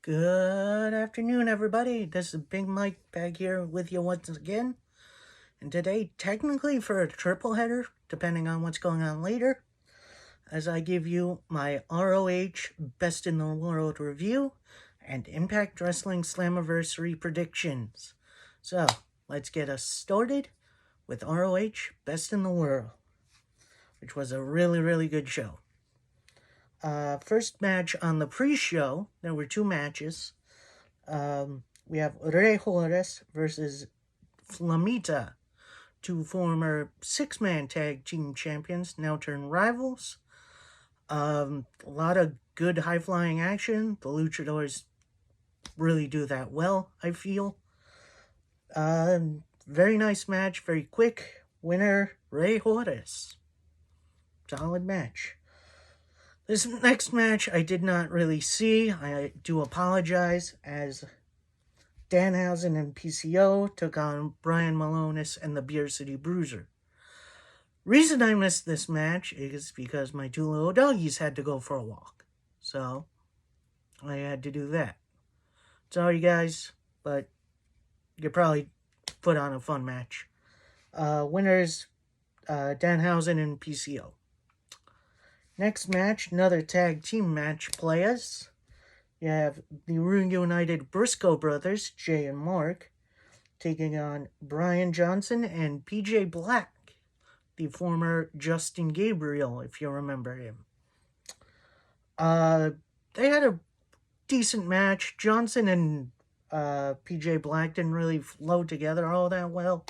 Good afternoon, everybody. This is Big Mike back here with you once again. And today, technically for a triple header, depending on what's going on later, as I give you my ROH Best in the World review and Impact Wrestling Slamiversary predictions. So, let's get us started with ROH Best in the World, which was a really good show. First match on the pre-show, there were two matches. We have ROH versus Flamita, two former six-man tag team champions, now turned rivals. A lot of good high-flying action. The luchadors really do that well, I feel. Very nice match, very quick. Winner, ROH. Solid match. This next match I did not really see. I do apologize, as Danhausen and PCO took on Brian Malonis and the Beer City Bruiser. Reason I missed this match is because my two little doggies had to go for a walk. So, I had to do that. Sorry guys, but you probably put on a fun match. Winners, Danhausen and PCO. Next match, another tag team match players. You have the reunited Briscoe brothers, Jay and Mark, taking on Brian Johnson and PJ Black, the former Justin Gabriel, if you remember him. They had a decent match. Johnson and PJ Black didn't really flow together all that well,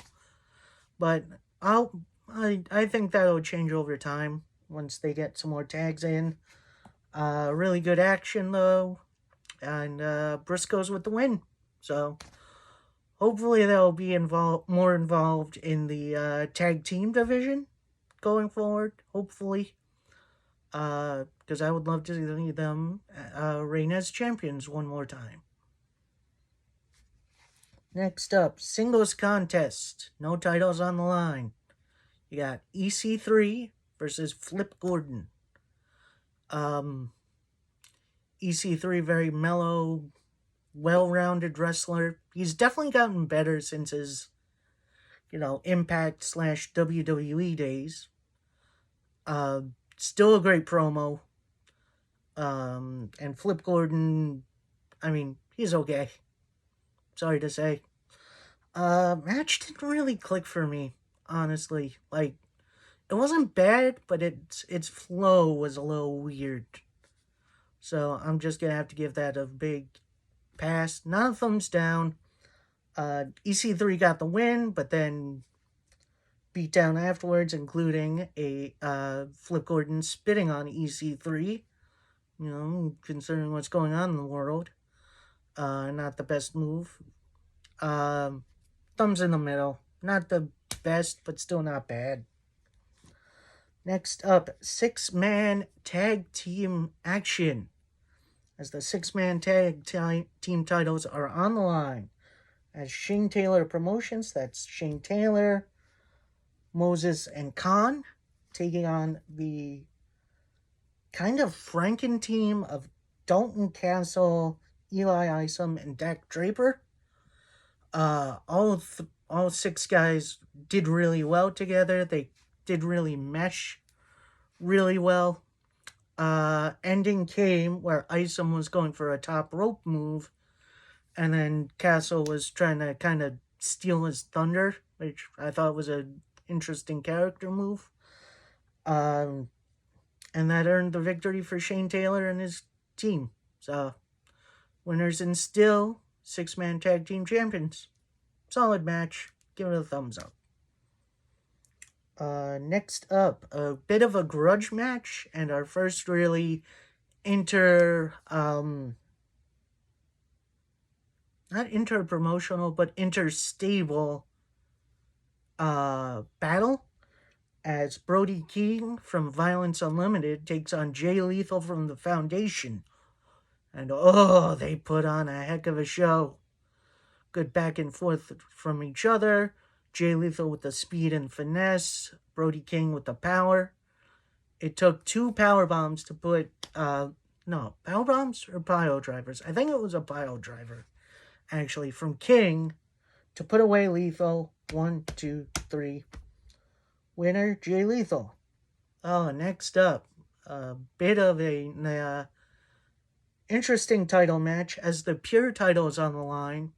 but I think that'll change over time once they get some more tags in. Really good action though, and Briscoe's with the win. So hopefully they'll be more involved in the tag team division going forward. Hopefully, because I would love to see them reign as champions one more time. Next up, singles contest. No titles on the line. You got EC3 versus Flip Gordon. EC3, very mellow, well-rounded wrestler. He's definitely gotten better since his, Impact / WWE days. Still a great promo. And Flip Gordon, he's okay. Sorry to say. Match didn't really click for me, honestly. It wasn't bad, but its flow was a little weird. So I'm just going to have to give that a big pass. Not a thumbs down. EC3 got the win, but then beat down afterwards, including a Flip Gordon spitting on EC3. Considering what's going on in the world. Not the best move. Thumbs in the middle. Not the best, but still not bad. Next up, six-man tag team action. As the six-man tag team titles are on the line. As Shane Taylor Promotions, that's Shane Taylor, Moses, and Khan, taking on the kind of Franken team of Dalton Castle, Eli Isom, and Dak Draper. All six guys did really well together. They did really mesh really well. Ending came where Isom was going for a top rope move, and then Castle was trying to kind of steal his thunder, which I thought was an interesting character move. And that earned the victory for Shane Taylor and his team. So, winners and still six-man tag team champions. Solid match. Give it a thumbs up. Next up, a bit of a grudge match, and our first really not inter-promotional, but inter-stable battle, as Brody King from Violence Unlimited takes on Jay Lethal from the Foundation. And they put on a heck of a show. Good back and forth from each other. Jay Lethal with the speed and finesse. Brody King with the power. It took two power bombs to put no, power bombs or pile drivers. I think it was a pile driver, actually, from King to put away Lethal. 1, 2, 3. Winner, Jay Lethal. Oh, next up, a bit of a interesting title match as the pure title is on the line,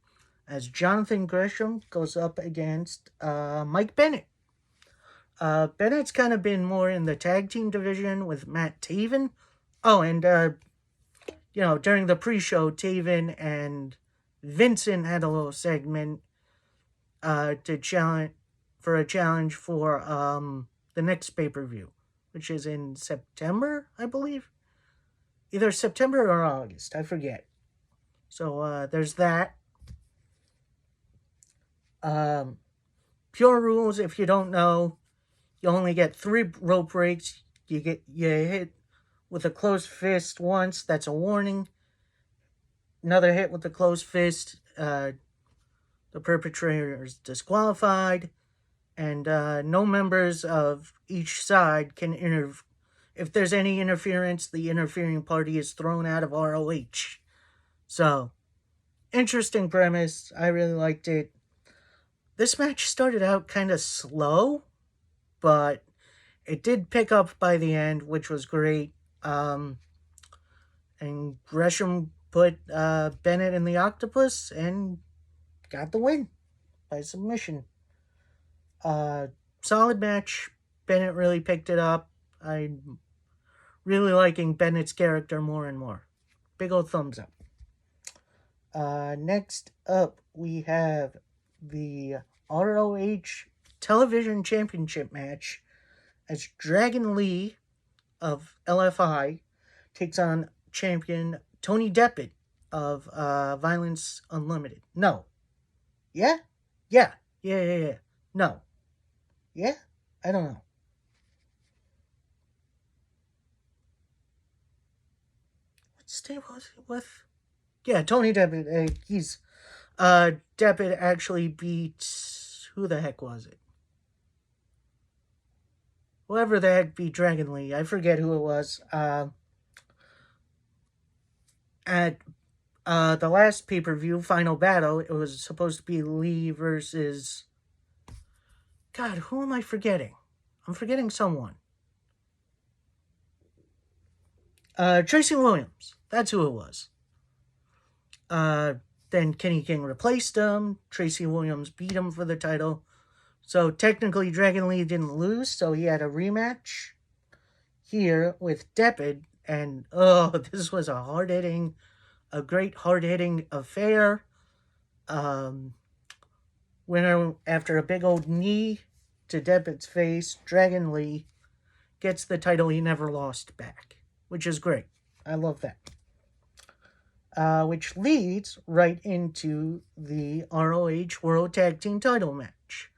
as Jonathan Gresham goes up against Mike Bennett. Bennett's kind of been more in the tag team division with Matt Taven. Oh, and during the pre-show, Taven and Vincent had a little segment to challenge for a challenge for the next pay-per-view, which is in September, I believe. Either September or August, I forget. So there's that. Pure rules, if you don't know, you only get 3 rope breaks. You hit with a closed fist once, that's a warning. Another hit with a closed fist, the perpetrator is disqualified. And no members of each side can interfere. If there's any interference, the interfering party is thrown out of ROH. So, interesting premise. I really liked it. This match started out kind of slow, but it did pick up by the end, which was great. And Gresham put Bennett in the octopus and got the win by submission. Solid match. Bennett really picked it up. I'm really liking Bennett's character more and more. Big old thumbs up. Next up, we have the ROH Television Championship match as Dragon Lee of LFI takes on champion Tony Deppen of Violence Unlimited. No. Yeah? Yeah. No. Yeah? I don't know. What state was he with? Yeah, Tony Deppen. Deppen actually beat... Who the heck was it? Whoever the heck beat Dragon Lee. I forget who it was. At the last pay-per-view, Final Battle, it was supposed to be Lee versus... God, who am I forgetting? I'm forgetting someone. Tracy Williams. That's who it was. Then Kenny King replaced him. Tracy Williams beat him for the title. So technically Dragon Lee didn't lose, so he had a rematch here with Deppen. And this was a great hard-hitting affair. Winner after a big old knee to Deppen's face, Dragon Lee gets the title he never lost back, which is great. I love that. Which leads right into the ROH World Tag Team title match.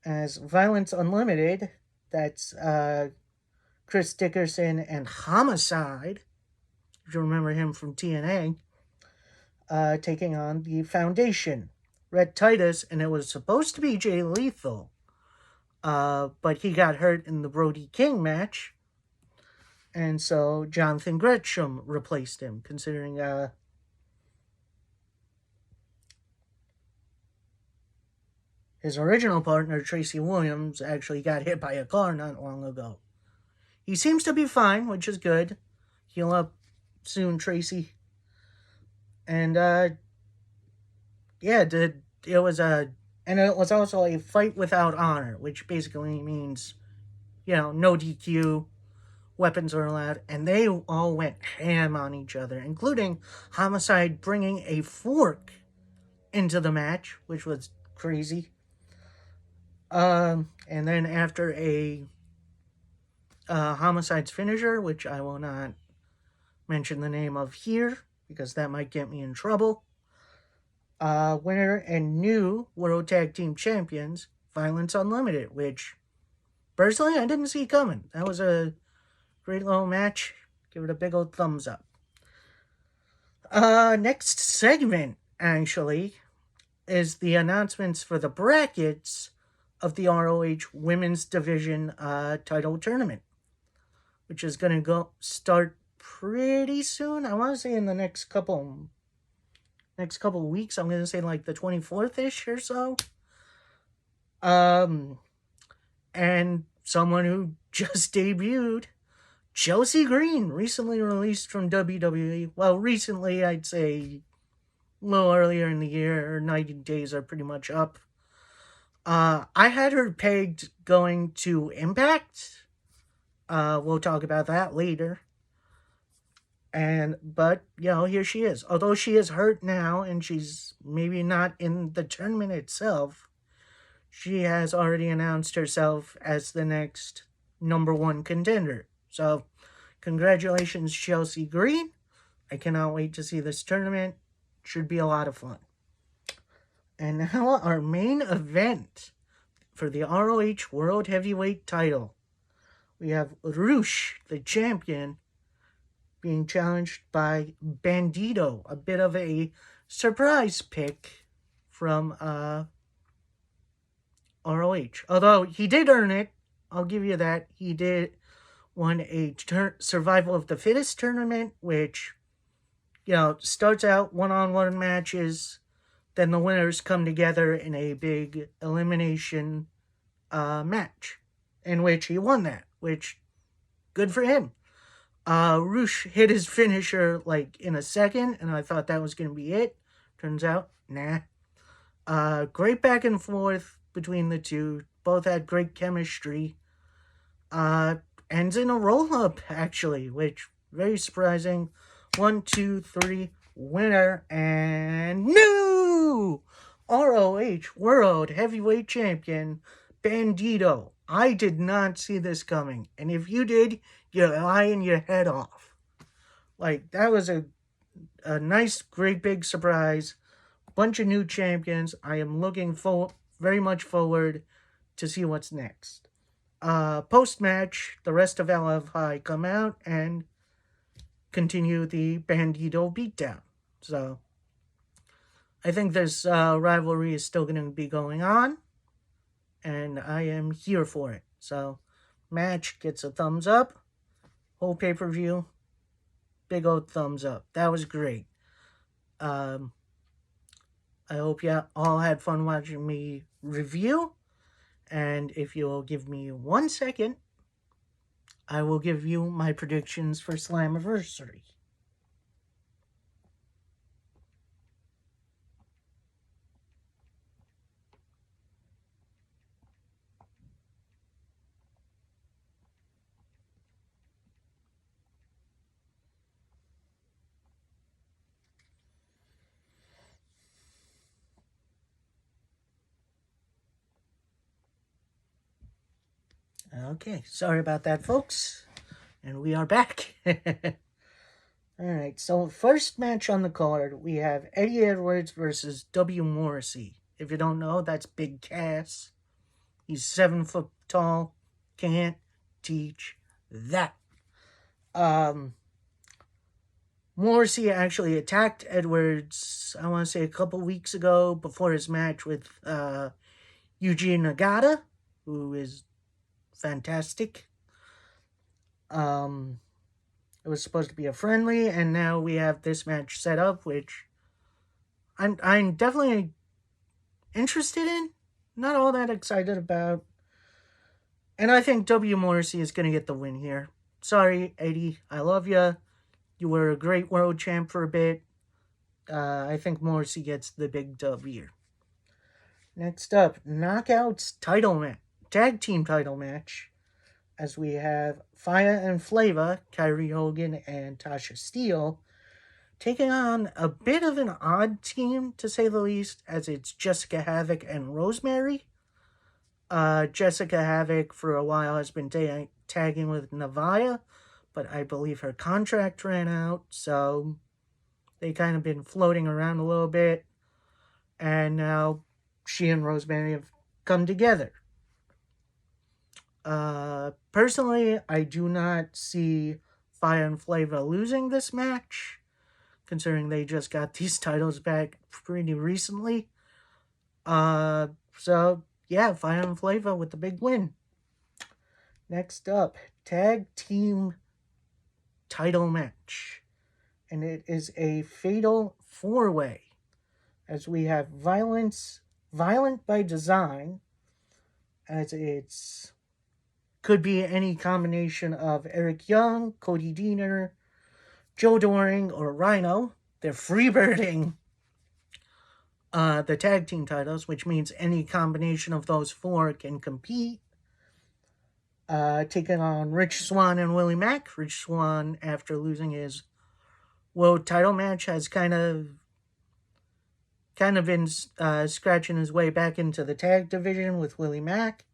As Violence Unlimited, that's Chris Dickerson and Homicide, if you remember him from TNA, taking on the Foundation. Red Titus, and it was supposed to be Jay Lethal, but he got hurt in the Brody King match, and so Jonathan Gresham replaced him, considering his original partner, Tracy Williams, actually got hit by a car not long ago. He seems to be fine, which is good. Heal up soon, Tracy. And it was also a fight without honor, which basically means, no DQ, weapons are allowed, and they all went ham on each other, including Homicide bringing a fork into the match, which was crazy. And then after a Homicide's finisher, which I will not mention the name of here, because that might get me in trouble, winner and new World Tag Team Champions, Violence Unlimited, which, personally, I didn't see coming. That was a great little match. Give it a big old thumbs up. Next segment, actually, is the announcements for the brackets of the ROH Women's Division title tournament, which is going to start pretty soon. I want to say in the next couple weeks. I'm gonna say like the 24th ish or so. Um, and someone who just debuted, Chelsea Green, recently released from WWE. Well, recently, I'd say a little earlier in the year. Her 90 days are pretty much up. I had her pegged going to Impact. We'll talk about that later. But here she is. Although she is hurt now and she's maybe not in the tournament itself, she has already announced herself as the next number one contender. So, congratulations, Chelsea Green. I cannot wait to see this tournament. Should be a lot of fun. And now our main event for the ROH World Heavyweight title. We have ROH, the champion, being challenged by Bandito. A bit of a surprise pick from ROH. Although he did earn it. I'll give you that. He did won a survival of the fittest tournament, which, starts out one-on-one matches. Then the winners come together in a big elimination match, in which he won that, which, good for him. Roosh hit his finisher like in a second, and I thought that was going to be it. Turns out, nah. Great back and forth between the two. Both had great chemistry. Ends in a roll-up, actually, which, very surprising. 1, 2, 3, winner, and new ROH World Heavyweight Champion, Bandito. I did not see this coming, and if you did, you're lying your head off. Like, that was a nice, great big surprise. Bunch of new champions. I am looking very much forward to see what's next. Post-match, the rest of LFI come out and continue the Bandito beatdown. So, I think this rivalry is still going to be going on, and I am here for it. So, match gets a thumbs up. Whole pay-per-view, big old thumbs up. That was great. I hope you all had fun watching me review. And if you'll give me 1 second, I will give you my predictions for Slamiversary. Okay, sorry about that, folks. And we are back. Alright, so first match on the card, we have Eddie Edwards versus W. Morrissey. If you don't know, that's Big Cass. He's 7 foot tall. Can't teach that. Morrissey actually attacked Edwards, I want to say a couple weeks ago, before his match with Yuji Nagata, who is fantastic. It was supposed to be a friendly, and now we have this match set up, which I'm definitely interested in. Not all that excited about. And I think W. Morrissey is going to get the win here. Sorry, Eddie. I love you. You were a great world champ for a bit. I think Morrissey gets the big dub here. Next up, Knockouts tag team title match. As we have Fire and Flava, Kyrie Hogan and Tasha Steele, taking on a bit of an odd team, to say the least, as it's Jessica Havoc and Rosemary. Jessica Havoc, for a while, has been tagging with Navaya, but I believe her contract ran out, so they kind of been floating around a little bit, and now she and Rosemary have come together. Personally, I do not see Fire and Flava losing this match, considering they just got these titles back pretty recently. So, yeah, Fire and Flava with the big win. Next up, Tag Team title match. And it is a fatal 4-way. As we have Violent by Design, as it's could be any combination of Eric Young, Cody Deaner, Joe Doring, or Rhino. They're freebirding the tag team titles, which means any combination of those four can compete. Taking on Rich Swann and Willie Mack. Rich Swann, after losing his world title match, has kind of been scratching his way back into the tag division with Willie Mack.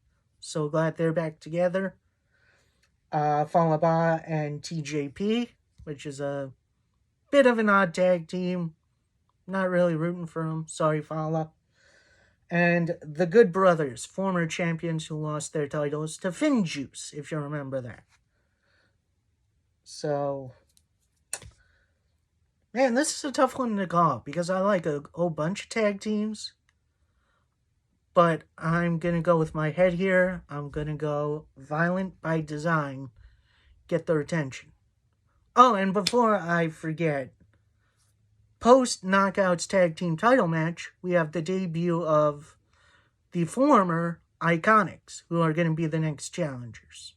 So glad they're back together. Falaba and TJP, which is a bit of an odd tag team. Not really rooting for them. Sorry, Fala. And the Good Brothers, former champions who lost their titles to Finjuice, if you remember that. So, man, this is a tough one to call because I like a whole bunch of tag teams. But I'm going to go with my head here. I'm going to go Violent by Design. Get their attention. Oh, and before I forget, post Knockouts tag team title match, we have the debut of the former Iconics, who are going to be the next challengers.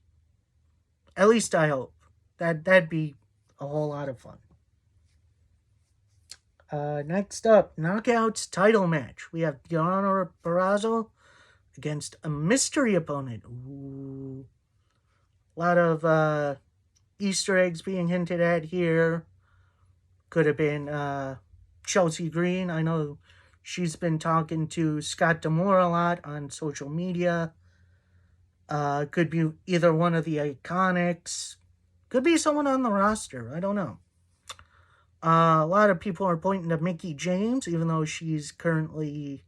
At least I hope. That'd be a whole lot of fun. Next up, Knockouts title match. We have Deonna Purrazzo against a mystery opponent. Ooh. A lot of Easter eggs being hinted at here. Could have been Chelsea Green. I know she's been talking to Scott D'Amore a lot on social media. Could be either one of the Iconics. Could be someone on the roster. I don't know. A lot of people are pointing to Mickie James, even though she's currently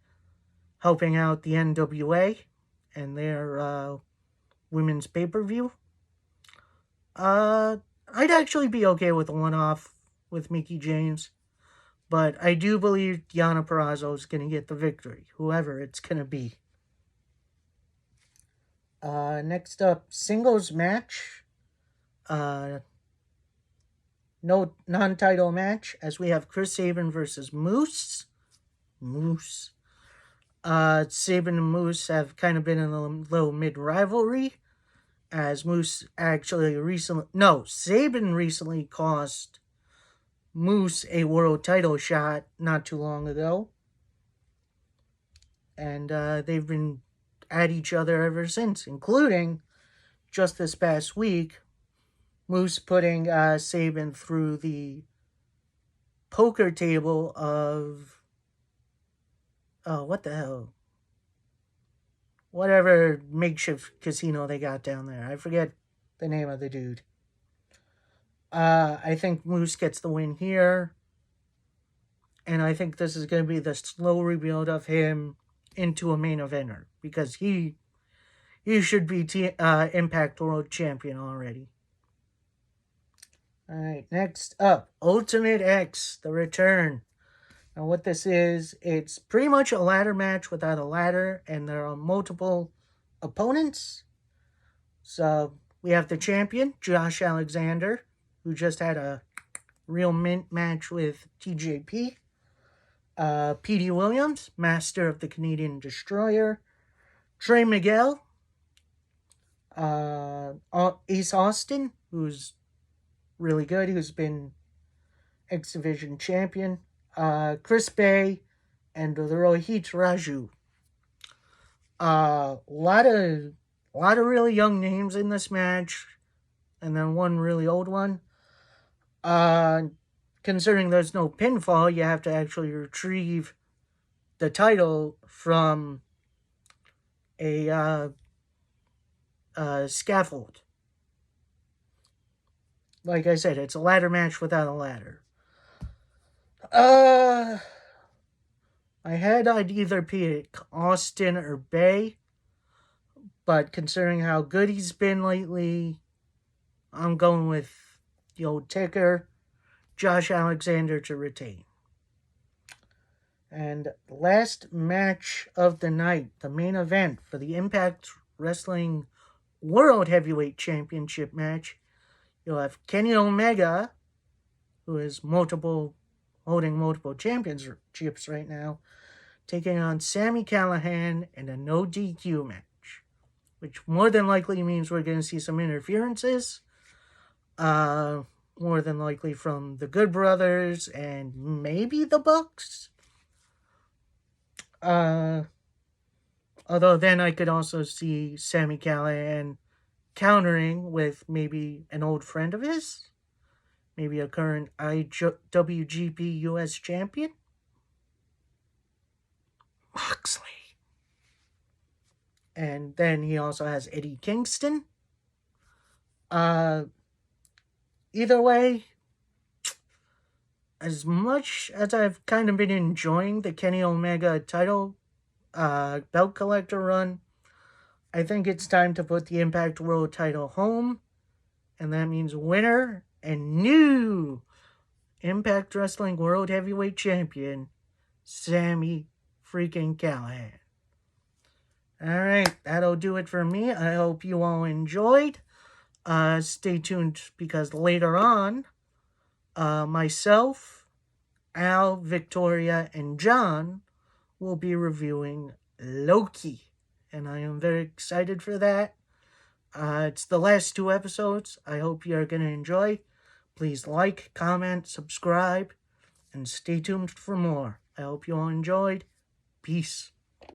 helping out the NWA and their women's pay-per-view. I'd actually be okay with a one-off with Mickie James, but I do believe Deonna Purrazzo is going to get the victory, whoever it's going to be. Next up, singles match. No non-title match, as we have Chris Sabin versus Moose. Sabin and Moose have kind of been in a little mid-rivalry, as Moose Sabin recently cost Moose a world title shot not too long ago. And they've been at each other ever since, including just this past week, Moose putting Sabin through the poker table of... what the hell? Whatever makeshift casino they got down there. I forget the name of the dude. I think Moose gets the win here. And I think this is going to be the slow rebuild of him into a main eventer. Because he should be Impact World Champion already. Alright, next up, Ultimate X, the return. Now what this is, it's pretty much a ladder match without a ladder, and there are multiple opponents. So, we have the champion, Josh Alexander, who just had a real mint match with TJP. Petey Williams, master of the Canadian Destroyer. Trey Miguel. Ace Austin, who's really good, who's been X Division champion. Chris Bay and Rohit Raju. A lot of really young names in this match, and then one really old one. Considering there's no pinfall, you have to actually retrieve the title from a scaffold. Like I said, it's a ladder match without a ladder. My head, I'd either pick Austin or Bay. But considering how good he's been lately, I'm going with the old ticker, Josh Alexander, to retain. And last match of the night, the main event for the Impact Wrestling World Heavyweight Championship match. you'll have Kenny Omega, who is holding multiple championships right now, taking on Sami Callihan in a no DQ match, which more than likely means we're going to see some interferences. More than likely from the Good Brothers and maybe the Bucks. Although then I could also see Sami Callihan countering with maybe an old friend of his. Maybe a current IWGP US champion. Moxley. And then he also has Eddie Kingston. Either way, as much as I've kind of been enjoying the Kenny Omega title belt collector run, I think it's time to put the Impact World title home. And that means winner and new Impact Wrestling World Heavyweight Champion, Sami freaking Callihan. Alright, that'll do it for me. I hope you all enjoyed. Stay tuned because later on, myself, Al, Victoria, and John will be reviewing Loki. And I am very excited for that. It's the last 2 episodes. I hope you're going to enjoy. Please like, comment, subscribe, and stay tuned for more. I hope you all enjoyed. Peace.